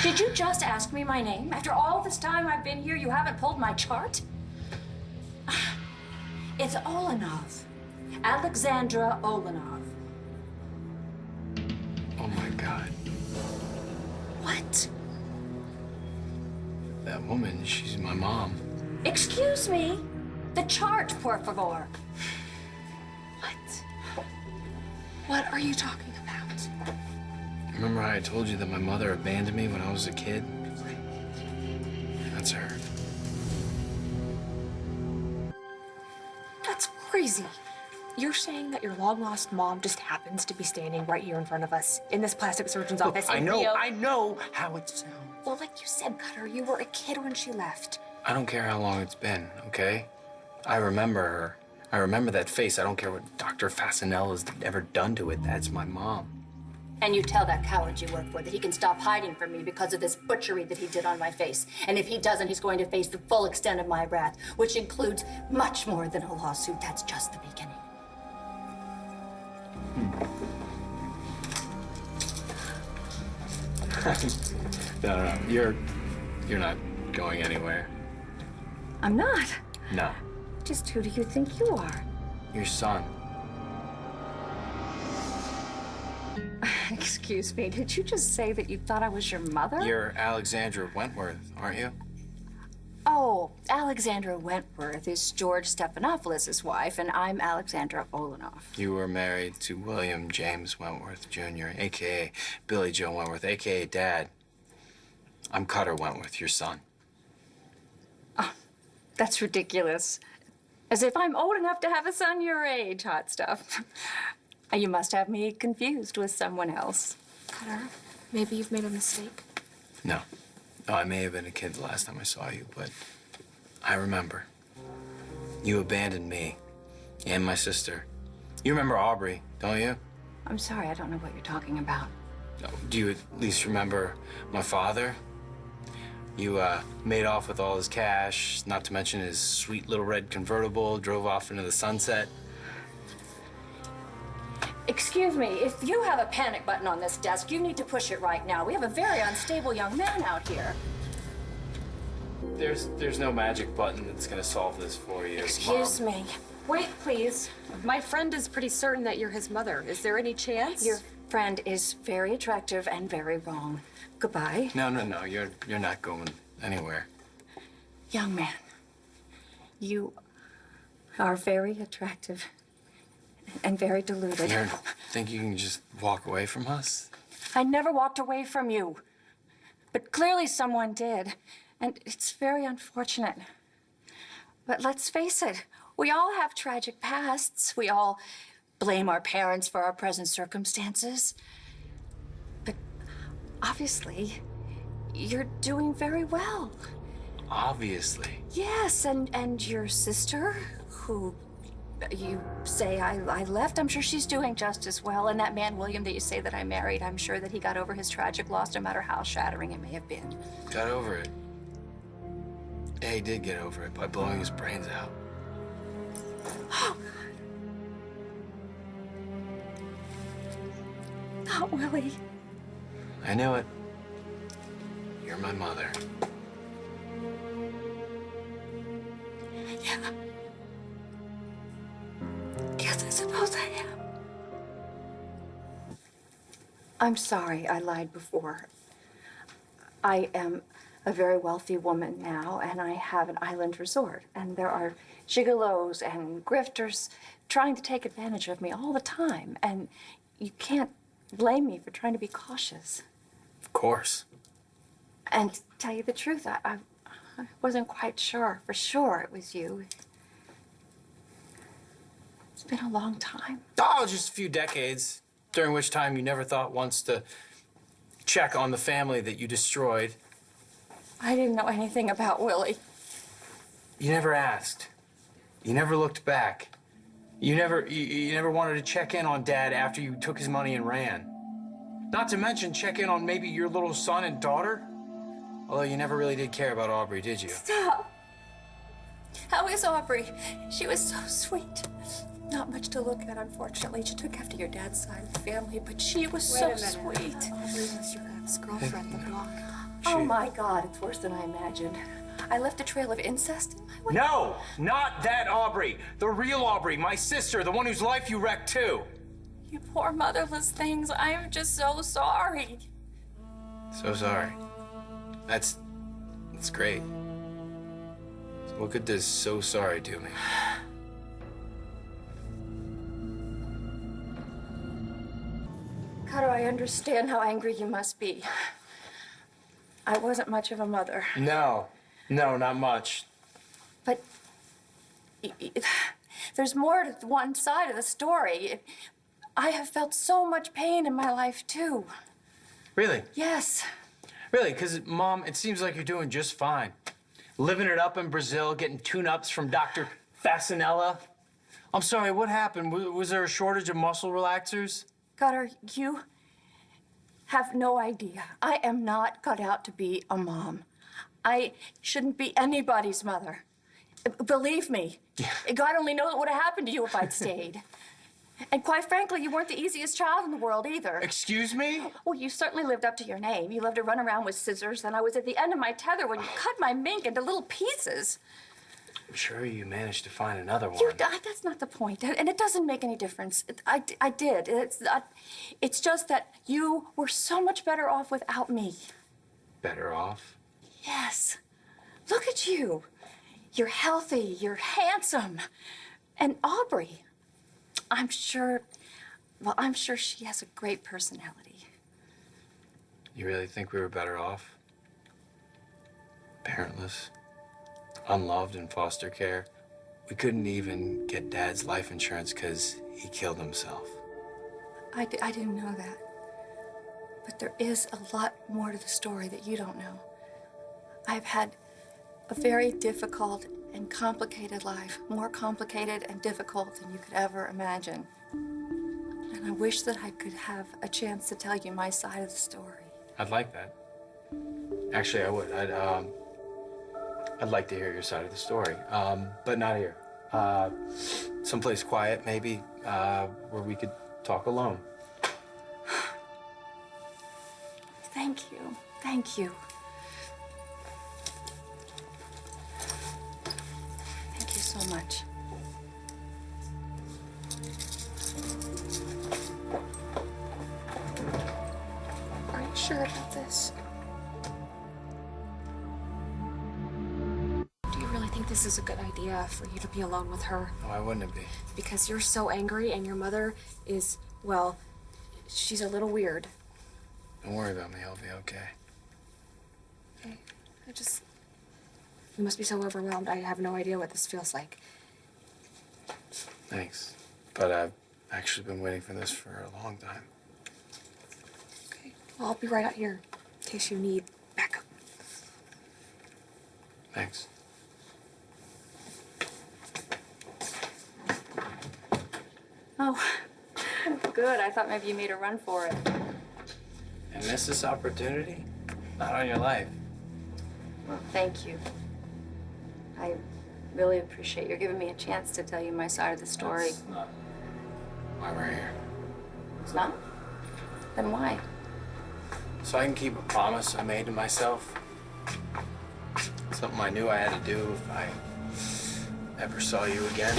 Did you just ask me my name? After all this time I've been here, you haven't pulled my chart? It's Olenov. Alexandra Olenov. Oh my God. What? That woman, she's my mom. Excuse me? The chart, por favor. What? What are you talking about? Remember how I told you that my mother abandoned me when I was a kid? That's her. That's crazy. You're saying that your long-lost mom just happens to be standing right here in front of us in this plastic surgeon's office in Rio? I know how it sounds. Well, like you said, Cutter, you were a kid when she left. I don't care how long it's been, okay? I remember her. I remember that face. I don't care what Dr. Fasanel has ever done to it. That's my mom. And you tell that coward you work for that he can stop hiding from me because of this butchery that he did on my face. And if he doesn't, he's going to face the full extent of my wrath, which includes much more than a lawsuit. That's just the beginning. No. You're not going anywhere. I'm not. No. Just who do you think you are? Your son. Excuse me, did you just say that you thought I was your mother? You're Alexandra Wentworth, aren't you? Oh, Alexandra Wentworth is George Stephanopoulos' wife, and I'm Alexandra Olenov. You were married to William James Wentworth, Jr., a.k.a. Billy Joe Wentworth, a.k.a. Dad. I'm Cutter Wentworth, your son. That's ridiculous. As if I'm old enough to have a son your age, hot stuff. You must have me confused with someone else. Cutter, maybe you've made a mistake. No. No, I may have been a kid the last time I saw you, but I remember. You abandoned me and my sister. You remember Aubrey, don't you? I'm sorry, I don't know what you're talking about. No, do you at least remember my father? You made off with all his cash, not to mention his sweet little red convertible, drove off into the sunset. Excuse me, if you have a panic button on this desk, you need to push it right now. We have a very unstable young man out here. There's no magic button that's gonna solve this for you. Excuse Mom. me. Wait, please. My friend is pretty certain that you're his mother. Is there any chance? Your friend is very attractive and very wrong. Goodbye. No, you're not going anywhere. Young man, you are very attractive and very deluded. You think you can just walk away from us? I never walked away from you. But clearly someone did. And it's very unfortunate. But let's face it, we all have tragic pasts. We all blame our parents for our present circumstances. But obviously, you're doing very well. Obviously. Yes, and your sister, who you say I left, I'm sure she's doing just as well. And that man, William, that you say that I married, I'm sure that he got over his tragic loss, no matter how shattering it may have been. Got over it. Yeah, he did get over it by blowing his brains out. Oh, God. Not Willie. I knew it. You're my mother. Yeah. Yes, I suppose I am. I'm sorry I lied before. I am a very wealthy woman now, and I have an island resort. And there are gigolos and grifters trying to take advantage of me all the time. And you can't blame me for trying to be cautious. Of course. And to tell you the truth, I wasn't quite sure for sure it was you. It's been a long time. Oh, just a few decades, during which time you never thought once to check on the family that you destroyed. I didn't know anything about Willie. You never asked. You never looked back. You never wanted to check in on Dad after you took his money and ran. Not to mention check in on maybe your little son and daughter. Although you never really did care about Aubrey, did you? Stop. How is Aubrey? She was so sweet. Not much to look at, unfortunately. She took after your dad's side of the family, but she was so sweet. Aubrey was your ex-girlfriend, the block. Oh my God, it's worse than I imagined. I left a trail of incest in my wake. No, not that Aubrey. The real Aubrey, my sister, the one whose life you wrecked too. You poor motherless things. I am just so sorry. So sorry. That's great. What good does so sorry do me? Carter, I understand how angry you must be. I wasn't much of a mother. No, not much. But there's more to one side of the story. I have felt so much pain in my life, too. Really? Yes. Really? Because, Mom, it seems like you're doing just fine. Living it up in Brazil, getting tune-ups from Dr. Fasanella. I'm sorry, what happened? Was there a shortage of muscle relaxers? Carter, you have no idea. I am not cut out to be a mom. I shouldn't be anybody's mother. Believe me, God only knows what would have happened to you if I'd stayed. And quite frankly, you weren't the easiest child in the world either. Excuse me? Well, you certainly lived up to your name. You loved to run around with scissors, and I was at the end of my tether when you cut my mink into little pieces. I'm sure you managed to find another one. That's not the point, and it doesn't make any difference. I did. It's just that you were so much better off without me. Better off? Yes. Look at you. You're healthy, you're handsome. And Aubrey, I'm sure she has a great personality. You really think we were better off? Parentless? Unloved in foster care? We couldn't even get Dad's life insurance because he killed himself. I didn't know that. But there is a lot more to the story that you don't know. I've had a very difficult and complicated life, more complicated and difficult than you could ever imagine. And I wish that I could have a chance to tell you my side of the story. I'd like that. Actually, I would. I'd like to hear your side of the story, but not here. Someplace quiet, maybe, where we could talk alone. Thank you. Thank you. Thank you so much. Are you sure about this? Do you really think this is a good idea for you to be alone with her? Why wouldn't it be? Because you're so angry and your mother is, well, she's a little weird. Don't worry about me, I'll be okay. Okay. You must be so overwhelmed. I have no idea what this feels like. Thanks. But I've actually been waiting for this for a long time. Okay. Well, I'll be right out here in case you need backup. Thanks. Oh, good. I thought maybe you made a run for it. And miss this opportunity? Not on your life. Well, thank you. I really appreciate you giving me a chance to tell you my side of the story. That's not why we're here. It's not? Then why? So I can keep a promise I made to myself. Something I knew I had to do if I ever saw you again.